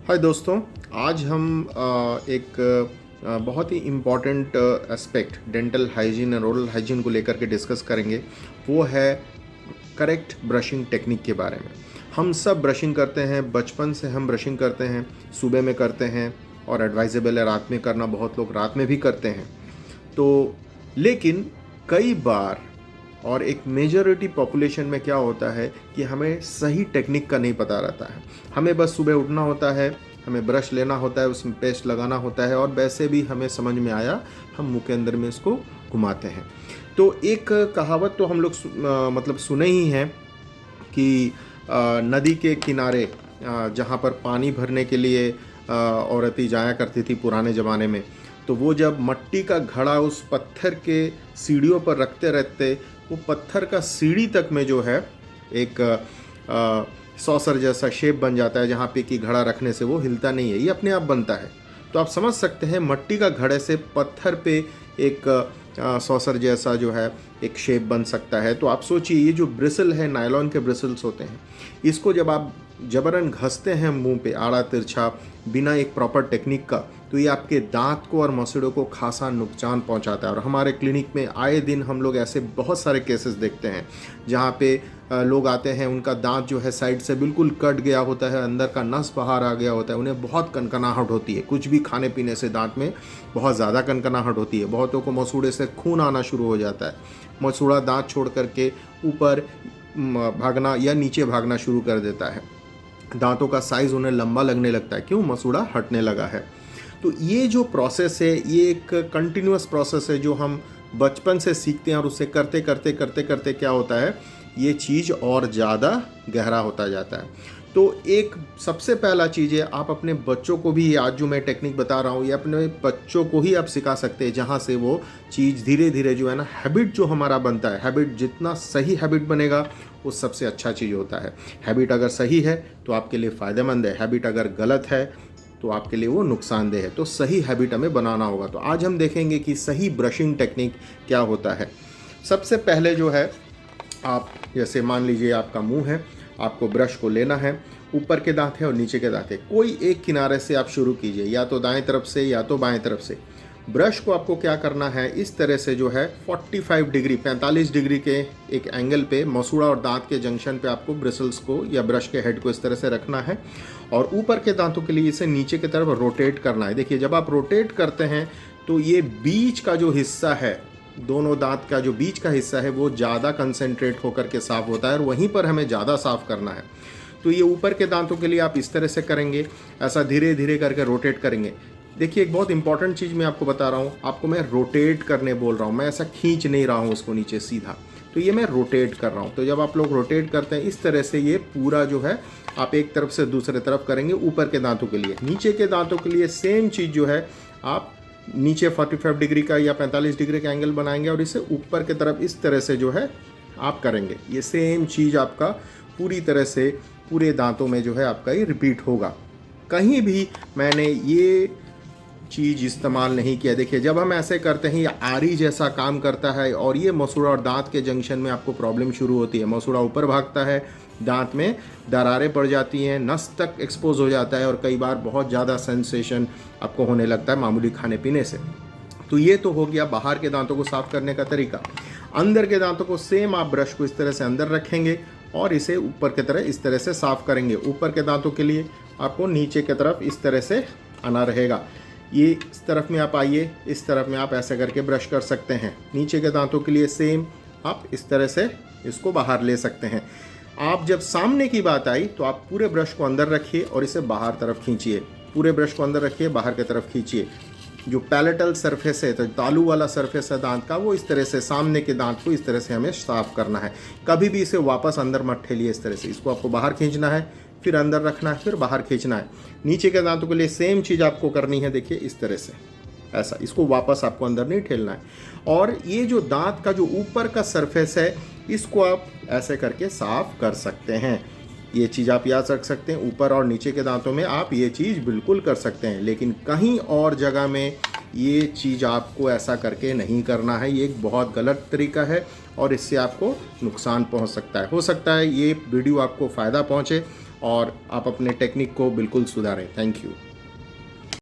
हाय दोस्तों। आज हम एक बहुत ही इम्पॉर्टेंट एस्पेक्ट डेंटल हाइजीन और ओरल हाइजीन को लेकर के डिस्कस करेंगे। वो है करेक्ट ब्रशिंग टेक्निक के बारे में। हम सब ब्रशिंग करते हैं, बचपन से हम ब्रशिंग करते हैं, सुबह में करते हैं और एडवाइजेबल है रात में करना, बहुत लोग रात में भी करते हैं। तो लेकिन कई बार और एक मेजॉरिटी पॉपुलेशन में क्या होता है कि हमें सही टेक्निक का नहीं पता रहता है। हमें बस सुबह उठना होता है, हमें ब्रश लेना होता है, उसमें पेस्ट लगाना होता है और वैसे भी हमें समझ में आया हम मुंह के अंदर में इसको घुमाते हैं। तो एक कहावत तो हम लोग मतलब सुने ही हैं कि नदी के किनारे जहाँ पर पानी भरने के लिए औरतें जाया करती थी पुराने ज़माने में, तो वो जब मट्टी का घड़ा उस पत्थर के सीढ़ियों पर रखते रहते, वो पत्थर का सीढ़ी तक में जो है एक सॉसर जैसा शेप बन जाता है, जहाँ पे कि घड़ा रखने से वो हिलता नहीं है, ये अपने आप बनता है। तो आप समझ सकते हैं मट्टी का घड़े से पत्थर पे एक सॉसर जैसा जो है एक शेप बन सकता है। तो आप सोचिए, ये जो ब्रिसल है, नायलॉन के ब्रिसल्स होते हैं, इसको जब आप जबरन घसते हैं मुंह पे आड़ा तिरछा बिना एक प्रॉपर टेक्निक का, तो ये आपके दांत को और मसूड़ों को खासा नुकसान पहुंचाता है। और हमारे क्लिनिक में आए दिन हम लोग ऐसे बहुत सारे केसेस देखते हैं जहाँ पे लोग आते हैं, उनका दांत जो है साइड से बिल्कुल कट गया होता है, अंदर का नस बाहर आ गया होता है, उन्हें बहुत कनकनाहट होती है, कुछ भी खाने पीने से दांत में बहुत ज़्यादा कनकनाहट होती है। बहुतों को मसूड़े से खून आना शुरू हो जाता है, मसूड़ा दांत छोड़ करके ऊपर भागना या नीचे भागना शुरू कर देता है, दांतों का साइज़ उन्हें लंबा लगने लगता है, क्यों? मसूड़ा हटने लगा है। तो ये जो प्रोसेस है, ये एक कंटिन्यूअस प्रोसेस है जो हम बचपन से सीखते हैं और उसे करते करते करते करते क्या होता है, ये चीज़ और ज़्यादा गहरा होता जाता है। तो एक सबसे पहला चीज़ है, आप अपने बच्चों को भी आज जो मैं टेक्निक बता रहा हूँ, ये अपने बच्चों को ही आप सिखा सकते हैं, जहाँ से वो चीज़ धीरे धीरे जो है ना, हैबिट जो हमारा बनता है, हैबिट जितना सही हैबिट बनेगा वो सबसे अच्छा चीज़ होता है। हैबिट अगर सही है तो आपके लिए फ़ायदेमंद है, हैबिट अगर गलत है तो आपके लिए वो नुकसानदेह है। तो सही हैबिट हमें बनाना होगा। तो आज हम देखेंगे कि सही ब्रशिंग टेक्निक क्या होता है। सबसे पहले जो है, आप जैसे मान लीजिए आपका मुंह है, आपको ब्रश को लेना है, ऊपर के दांत है और नीचे के दांत है, कोई एक किनारे से आप शुरू कीजिए, या तो दाएं तरफ से या तो बाएं तरफ से। ब्रश को आपको क्या करना है, इस तरह से जो है 45 डिग्री 45 डिग्री के एक एंगल पे मसूड़ा और दांत के जंक्शन पे आपको ब्रिसल्स को या ब्रश के हेड को इस तरह से रखना है और ऊपर के दांतों के लिए इसे नीचे की तरफ रोटेट करना है। देखिए, जब आप रोटेट करते हैं तो ये बीच का जो हिस्सा है, दोनों दांत का जो बीच का हिस्सा है, वो ज़्यादा कंसंट्रेट होकर के साफ़ होता है और वहीं पर हमें ज़्यादा साफ़ करना है। तो ये ऊपर के दांतों के लिए आप इस तरह से करेंगे, ऐसा धीरे धीरे करके रोटेट करेंगे। देखिए, एक बहुत इंपॉर्टेंट चीज़ मैं आपको बता रहा हूँ, आपको मैं रोटेट करने बोल रहा हूँ, मैं ऐसा खींच नहीं रहा हूँ उसको नीचे सीधा, तो ये मैं रोटेट कर रहा हूँ। तो जब आप लोग रोटेट करते हैं इस तरह से, ये पूरा जो है आप एक तरफ से दूसरे तरफ करेंगे ऊपर के दांतों के लिए। नीचे के दांतों के लिए सेम चीज़ जो है, आप नीचे 45 डिग्री का या 45 डिग्री का एंगल बनाएंगे और इसे ऊपर की तरफ इस तरह से जो है आप करेंगे। ये सेम चीज़ आपका पूरी तरह से पूरे दांतों में जो है आपका ये रिपीट होगा। कहीं भी मैंने ये चीज़ इस्तेमाल नहीं किया। देखिए, जब हम ऐसे करते हैं ये आरी जैसा काम करता है और ये मसूड़ा और दांत के जंक्शन में आपको प्रॉब्लम शुरू होती है। मसूड़ा ऊपर भागता है, दांत में दरारें पड़ जाती हैं, नस तक एक्सपोज हो जाता है और कई बार बहुत ज़्यादा सेंसेशन आपको होने लगता है मामूली खाने पीने से। तो ये तो हो गया बाहर के दांतों को साफ़ करने का तरीका। अंदर के दांतों को सेम आप ब्रश को इस तरह से अंदर रखेंगे और इसे ऊपर की तरह इस तरह से साफ़ करेंगे। ऊपर के दांतों के लिए आपको नीचे की तरफ इस तरह से आना रहेगा। ये इस तरफ में आप आइए, इस तरफ में आप ऐसे करके ब्रश कर सकते हैं। नीचे के दांतों के लिए सेम आप इस तरह से इसको बाहर ले सकते हैं। आप जब सामने की बात आई तो आप पूरे ब्रश को अंदर रखिए और इसे बाहर तरफ खींचिए। पूरे ब्रश को अंदर रखिए, बाहर की तरफ खींचिए। जो पैलेटल सरफेस है, तो तालू वाला सरफेस है दांत का, वो इस तरह से सामने के दांत को इस तरह से हमें साफ करना है। कभी भी इसे वापस अंदर मत ठेलिए। इस तरह से इसको आपको बाहर खींचना है, फिर अंदर रखना है, फिर बाहर खींचना है। नीचे के दांतों के लिए सेम चीज़ आपको करनी है। देखिए, इस तरह से ऐसा, इसको वापस आपको अंदर नहीं ठेलना है। और ये जो दांत का जो ऊपर का सरफेस है, इसको आप ऐसे करके साफ कर सकते हैं। ये चीज़ आप याद रख सकते हैं, ऊपर और नीचे के दांतों में आप ये चीज़ बिल्कुल कर सकते हैं, लेकिन कहीं और जगह में ये चीज़ आपको ऐसा करके नहीं करना है। ये एक बहुत गलत तरीका है और इससे आपको नुकसान पहुंच सकता है। हो सकता है ये वीडियो आपको फ़ायदा पहुंचे और आप अपने टेक्निक को बिल्कुल सुधारें। Thank you.